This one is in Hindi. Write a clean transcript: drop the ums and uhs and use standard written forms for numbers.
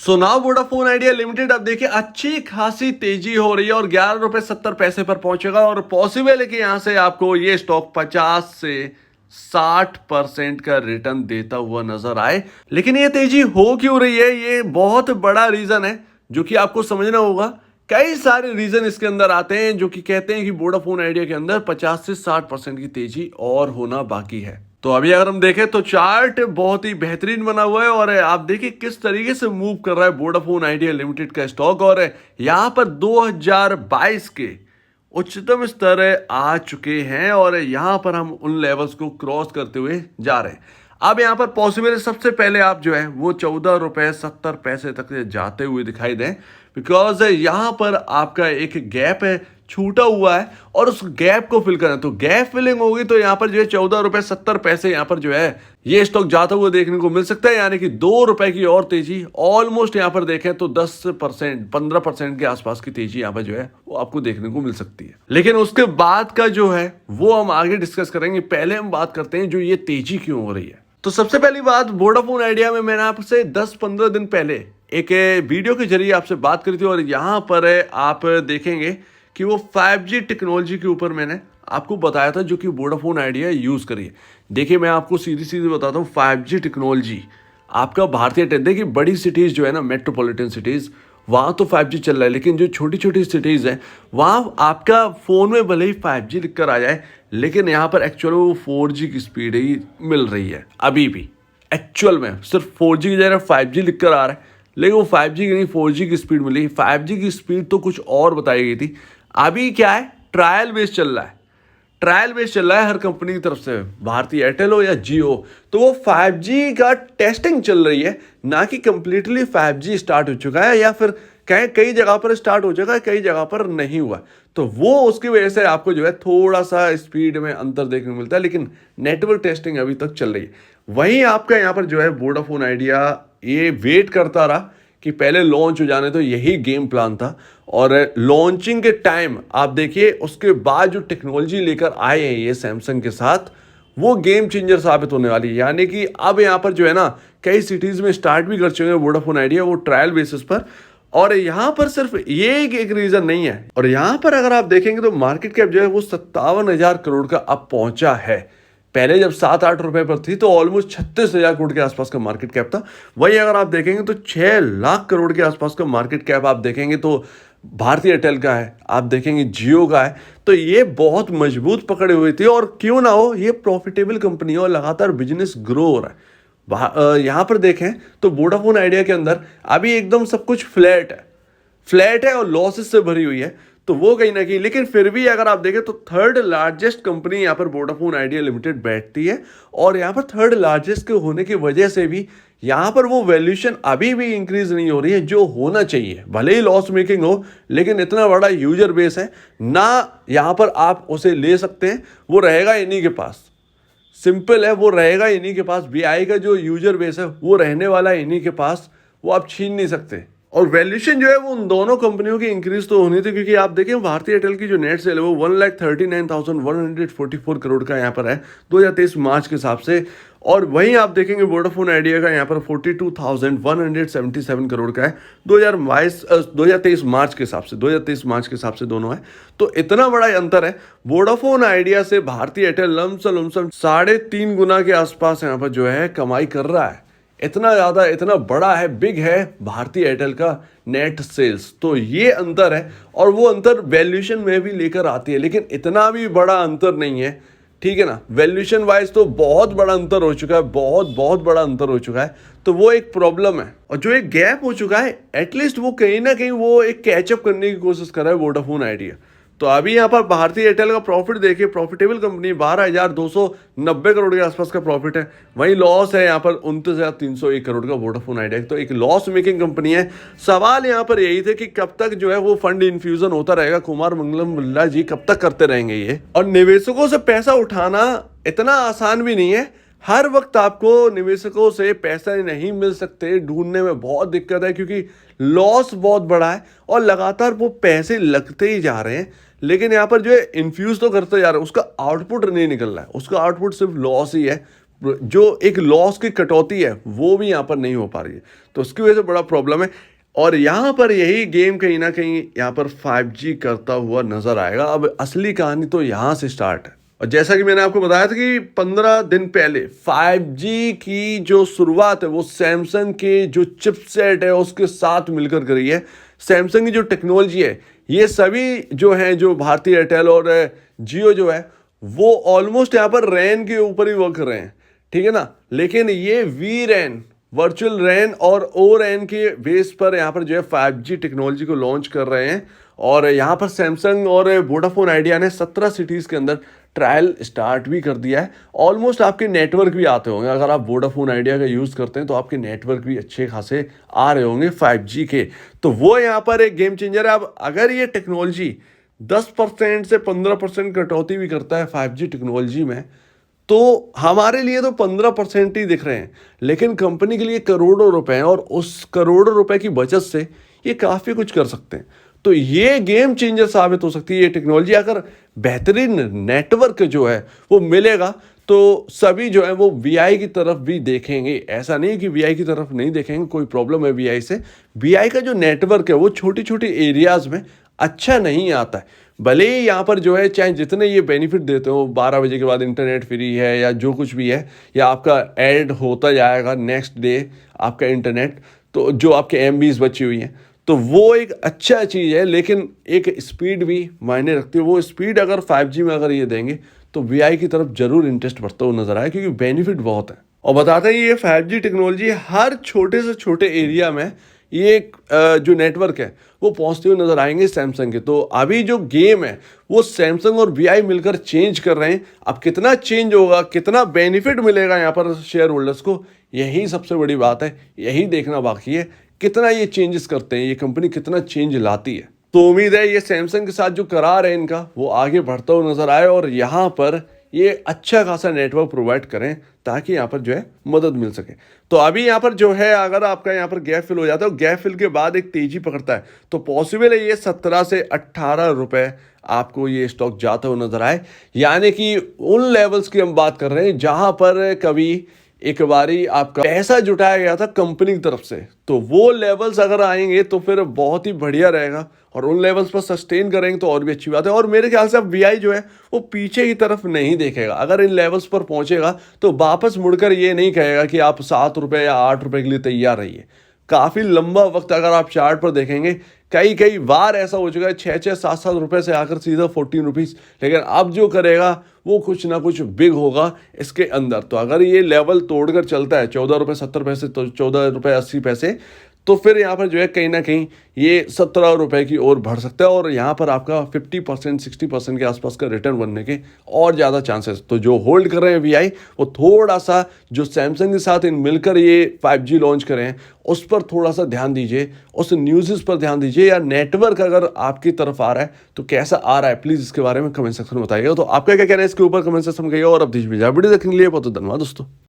So now Vodafone idea limited अब देखिए अच्छी खासी तेजी हो रही है और 11 रुपए 70 पैसे पर पहुंचेगा और पॉसिबल है कि यहां से आपको ये स्टॉक 50 से 60% का रिटर्न देता हुआ नजर आए। लेकिन ये तेजी हो क्यों रही है, ये बहुत बड़ा रीजन है जो कि आपको समझना होगा। कई सारे रीजन इसके अंदर आते हैं जो कि कहते हैं कि वोडाफोन आइडिया के अंदर 50 से 60% की तेजी और होना बाकी है। तो अभी अगर हम देखें तो चार्ट बहुत ही बेहतरीन बना हुआ है और आप देखिए किस तरीके से मूव कर रहा है वोडाफोन आइडिया लिमिटेड का स्टॉक। और यहां पर 2022 के उच्चतम स्तर आ चुके हैं और यहां पर हम उन लेवल्स को क्रॉस करते हुए जा रहे हैं। अब यहां पर पॉसिबल है सबसे पहले आप जो है वो 14 रुपए 70 पैसे तक जाते हुए दिखाई दें, बिकॉज यहां पर आपका एक गैप है छूटा हुआ है और उस गैप को फिल करना। तो गैप फिलिंग होगी तो यहाँ पर जो है 14 रुपए 70 पैसे यहाँ पर जो है ये स्टॉक जाता हुआ देखने को मिल सकता है, यानी कि 2 रुपए की और तेजी ऑलमोस्ट यहाँ पर देखें तो 10% 15% के आसपास की तेजी यहाँ पर जो है वो आपको देखने को मिल सकती है। लेकिन उसके बाद का जो है वो हम आगे डिस्कस करेंगे। पहले हम बात करते हैं जो ये तेजी क्यों हो रही है। तो सबसे पहली बात, वोडाफोन आइडिया में मैंने आपसे 10-15 दिन पहले एक वीडियो के जरिए आपसे बात करी थी और यहाँ पर आप देखेंगे कि वो 5G टेक्नोलॉजी के ऊपर मैंने आपको बताया था जो कि वोडाफोन आइडिया यूज़ करिए। देखिए मैं आपको सीधी सीधी बताता हूँ, 5G टेक्नोलॉजी आपका भारतीय देखिए बड़ी सिटीज़ जो है ना, मेट्रोपॉलिटन सिटीज़, वहाँ तो 5G चल रहा है, लेकिन जो छोटी छोटी सिटीज़ हैं वहाँ आपका फ़ोन में भले ही 5G लिख कर आ जाए, लेकिन यहाँ पर एक्चुअल में वो 4G की स्पीड ही मिल रही है। अभी भी एक्चुअल में सिर्फ 4G की जगह 5G लिख कर आ रहा है, लेकिन वो 5G की नहीं 4G की स्पीड मिली। 5G की स्पीड तो कुछ और बताई गई थी। अभी क्या है, ट्रायल बेस चल रहा है, ट्रायल बेस चल रहा है हर कंपनी की तरफ से, भारतीय एयरटेल हो या जियो। तो वो 5G का टेस्टिंग चल रही है, ना कि कंप्लीटली 5G स्टार्ट हो चुका है, या फिर कहीं कई जगह पर स्टार्ट हो चुका है, कई जगह पर नहीं हुआ। तो वो उसकी वजह से आपको जो है थोड़ा सा स्पीड में अंतर देखने को मिलता है, लेकिन नेटवर्क टेस्टिंग अभी तक चल रही है। वहीं आपका यहाँ पर जो है वोडाफोन आइडिया ये वेट करता रहा कि पहले लॉन्च हो जाने, तो यही गेम प्लान था। और लॉन्चिंग के टाइम आप देखिए उसके बाद जो टेक्नोलॉजी लेकर आए हैं ये सैमसंग के साथ, वो गेम चेंजर साबित होने वाली है। यानी कि अब यहाँ पर जो है ना कई सिटीज़ में स्टार्ट भी कर चुके हैं वोडाफोन आइडिया, वो ट्रायल बेसिस पर। और यहाँ पर सिर्फ ये एक रीज़न नहीं है, और यहाँ पर अगर आप देखेंगे तो मार्केट कैप जो है वो 57,000 करोड़ का अब पहुंचा है। पहले जब 7-8 रुपए पर थी तो ऑलमोस्ट 36,000 करोड़ के आसपास का मार्केट कैप था। वही अगर आप देखेंगे तो 6 लाख करोड़ के आसपास का मार्केट कैप आप देखेंगे तो भारतीय एयरटेल का है, आप देखेंगे जियो का है। तो ये बहुत मजबूत पकड़े हुए थे, और क्यों ना हो, ये प्रॉफिटेबल कंपनी है और लगातार बिजनेस ग्रो हो रहा है। यहाँ पर देखें तो वोडाफोन आइडिया के अंदर अभी एकदम सब कुछ फ्लैट है और लॉसेस से भरी हुई है। तो वो कहीं ना कहीं, लेकिन फिर भी अगर आप देखें तो थर्ड लार्जेस्ट कंपनी यहाँ पर वोडाफोन आइडिया लिमिटेड बैठती है, और यहाँ पर थर्ड लार्जेस्ट के होने की वजह से भी यहाँ पर वो वैल्यूएशन अभी भी इंक्रीज नहीं हो रही है जो होना चाहिए। भले ही लॉस मेकिंग हो, लेकिन इतना बड़ा यूजर बेस है ना, यहाँ पर आप उसे ले सकते हैं, वो रहेगा इन्हीं के पास। सिंपल है, वो रहेगा इन्हीं के पास। बीआई का जो यूजर बेस है वो रहने वाला है इन्हीं के पास, वो आप छीन नहीं सकते। और वैल्यूएशन जो है वो उन दोनों कंपनियों की इंक्रीज तो होनी थी, क्योंकि आप देखें भारतीय एयरटेल की जो नेट सेल है वो 1,39,144 करोड़ का यहाँ पर है 2023 मार्च के हिसाब से। और वहीं आप देखेंगे वोडाफोन आइडिया का यहाँ पर 42,177 करोड़ का है 2023 मार्च के हिसाब से, 2023 मार्च के हिसाब से दोनों है। तो इतना बड़ा अंतर है। वोडाफोन आइडिया से भारतीय एयरटेल लमसम 3.5 गुना के आसपास यहाँ पर जो है कमाई कर रहा है। इतना ज़्यादा, इतना बड़ा है, बिग है भारतीय एयरटेल का नेट सेल्स। तो ये अंतर है, और वो अंतर वैल्यूएशन में भी लेकर आती है, लेकिन इतना भी बड़ा अंतर नहीं है, ठीक है ना। वैल्यूएशन वाइज तो बहुत बड़ा अंतर हो चुका है, बहुत बड़ा अंतर हो चुका है। तो वो एक प्रॉब्लम है, और जो एक गैप हो चुका है एटलीस्ट वो कहीं ना कहीं वो एक कैचअप करने की कोशिश कर रहा है वोडाफोन आइडिया। तो अभी यहाँ पर भारतीय एयरटेल का प्रॉफिट देखिए, प्रॉफिटेबल कंपनी 12,290 करोड़ के आसपास का प्रॉफिट है। वहीं लॉस है यहाँ पर 29,301 करोड़ का वोडाफोन आइडिया। तो एक लॉस मेकिंग कंपनी है। सवाल यहाँ पर यही थे कि कब तक जो है वो फंड इन्फ्यूजन होता रहेगा, कुमार मंगलम बिरला जी कब तक करते रहेंगे ये। और निवेशकों से पैसा उठाना इतना आसान भी नहीं है। हर वक्त आपको निवेशकों से पैसा नहीं मिल सकते, ढूंढने में बहुत दिक्कत है, क्योंकि लॉस बहुत बड़ा है और लगातार वो पैसे लगते ही जा रहे हैं। लेकिन यहाँ पर जो है इन्फ्यूज तो करते जा रहे हैं, उसका आउटपुट नहीं निकल रहा है, उसका आउटपुट सिर्फ लॉस ही है। जो एक लॉस की कटौती है वो भी यहाँ पर नहीं हो पा रही है, तो उसकी वजह से बड़ा प्रॉब्लम है। और यहाँ पर यही गेम कहीं ना कहीं यहाँ पर 5G करता हुआ नजर आएगा। अब असली कहानी तो यहाँ से स्टार्ट है। और जैसा कि मैंने आपको बताया था कि 15 दिन पहले 5G की जो शुरुआत है वो सैमसंग के जो चिपसेट है उसके साथ मिलकर करी है। सैमसंग की जो टेक्नोलॉजी है, ये सभी जो है, जो भारतीय एयरटेल और जियो जो है, वो ऑलमोस्ट यहाँ पर रैन के ऊपर ही वर्क कर रहे हैं, ठीक है ना। लेकिन ये वी रैन, वर्चुअल रैन और ओ रैन के बेस पर यहाँ पर जो है 5G टेक्नोलॉजी को लॉन्च कर रहे हैं। और यहाँ पर सैमसंग और वोडाफोन आइडिया ने 17 सिटीज़ के अंदर ट्रायल स्टार्ट भी कर दिया है। ऑलमोस्ट आपके नेटवर्क भी आते होंगे, अगर आप वोडाफोन आइडिया का यूज़ करते हैं तो आपके नेटवर्क भी अच्छे खासे आ रहे होंगे 5G के। तो वो यहाँ पर एक गेम चेंजर है। अब अगर ये टेक्नोलॉजी 10% से 15% कटौती भी करता है 5G टेक्नोलॉजी में, तो हमारे लिए तो 15% ही दिख रहे हैं, लेकिन कंपनी के लिए करोड़ों रुपए हैं और उस करोड़ों रुपए की बचत से ये काफ़ी कुछ कर सकते हैं। तो ये गेम चेंजर साबित हो सकती है ये टेक्नोलॉजी। अगर बेहतरीन नेटवर्क जो है वो मिलेगा तो सभी जो है वो वीआई की तरफ भी देखेंगे। ऐसा नहीं है कि वीआई की तरफ नहीं देखेंगे, कोई प्रॉब्लम है वीआई से। वीआई का जो नेटवर्क है वो छोटी छोटी एरियाज में अच्छा नहीं आता है। भले ही यहाँ पर जो है चाहे जितने ये बेनिफिट देते हो, 12 बजे के बाद इंटरनेट फ्री है या जो कुछ भी है, या आपका ऐड होता जाएगा नेक्स्ट डे आपका इंटरनेट, तो जो आपके एमबीज बची हुई हैं, तो वो एक अच्छा चीज़ है। लेकिन एक स्पीड भी मायने रखती है। वो स्पीड अगर 5G में अगर ये देंगे तो वीआई की तरफ जरूर इंटरेस्ट बढ़ता हुआ नजर आए, क्योंकि बेनिफिट बहुत है। और बताते हैं ये 5G टेक्नोलॉजी हर छोटे से छोटे एरिया में ये जो नेटवर्क है वो पहुंचते हुए नजर आएंगे सैमसंग के। तो अभी जो गेम है वो सैमसंग और वीआई मिलकर चेंज कर रहे हैं। अब कितना चेंज होगा, कितना बेनिफिट मिलेगा यहाँ पर शेयर होल्डर्स को, यही सबसे बड़ी बात है। यही देखना बाकी है कितना ये चेंजेस करते हैं, ये कंपनी कितना चेंज लाती है। तो उम्मीद है ये सैमसंग के साथ जो करार है इनका वो आगे बढ़ता हुआ नजर आए और यहाँ पर ये अच्छा खासा नेटवर्क प्रोवाइड करें ताकि यहाँ पर जो है मदद मिल सके। तो अभी यहाँ पर जो है अगर आपका यहाँ पर गैप फिल हो जाता है, गैप फिल के बाद एक तेजी पकड़ता है, तो पॉसिबल है ये 17 से 18 रुपए आपको ये स्टॉक जाता हुआ नजर आए। यानी कि उन लेवल्स की हम बात कर रहे हैं जहां पर कभी एक बारी आपका पैसा जुटाया गया था कंपनी की तरफ से, तो वो लेवल्स अगर आएंगे तो फिर बहुत ही बढ़िया रहेगा और उन लेवल्स पर सस्टेन करेंगे तो और भी अच्छी बात है। और मेरे ख्याल से अब वीआई जो है वो पीछे की तरफ नहीं देखेगा। अगर इन लेवल्स पर पहुंचेगा तो वापस मुड़कर ये नहीं कहेगा कि आप 7 रुपए या 8 रुपए के लिए तैयार रहिए। काफ़ी लंबा वक्त अगर आप चार्ट पर देखेंगे, कई कई बार ऐसा हो चुका है 6-7 से आकर सीधा 14 रुपीज़, लेकिन अब जो करेगा वो कुछ ना कुछ बिग होगा इसके अंदर। तो अगर ये लेवल तोड़कर चलता है 14 रुपये 70 पैसे, तो 14 रुपये 80 पैसे, तो फिर यहाँ पर जो है कहीं ना कहीं ये 17 रुपये की ओर बढ़ सकता है और यहाँ पर आपका 50% 60% के आसपास का रिटर्न बनने के और ज़्यादा चांसेस। तो जो होल्ड कर रहे हैं वीआई, वो थोड़ा सा जो सैमसंग के साथ इन मिलकर ये 5G लॉन्च करें हैं उस पर थोड़ा सा ध्यान दीजिए, उस न्यूज़ पर ध्यान दीजिए, या नेटवर्क अगर आपकी तरफ आ रहा है तो कैसा आ रहा है, प्लीज़ इसके बारे में कमेंट सेक्शन में बताइएगा। तो आपका क्या कहना है इसके ऊपर कमेंट सेक्शन में कहिएगा। और अब वीडियो देखने के लिए बहुत धन्यवाद दोस्तों।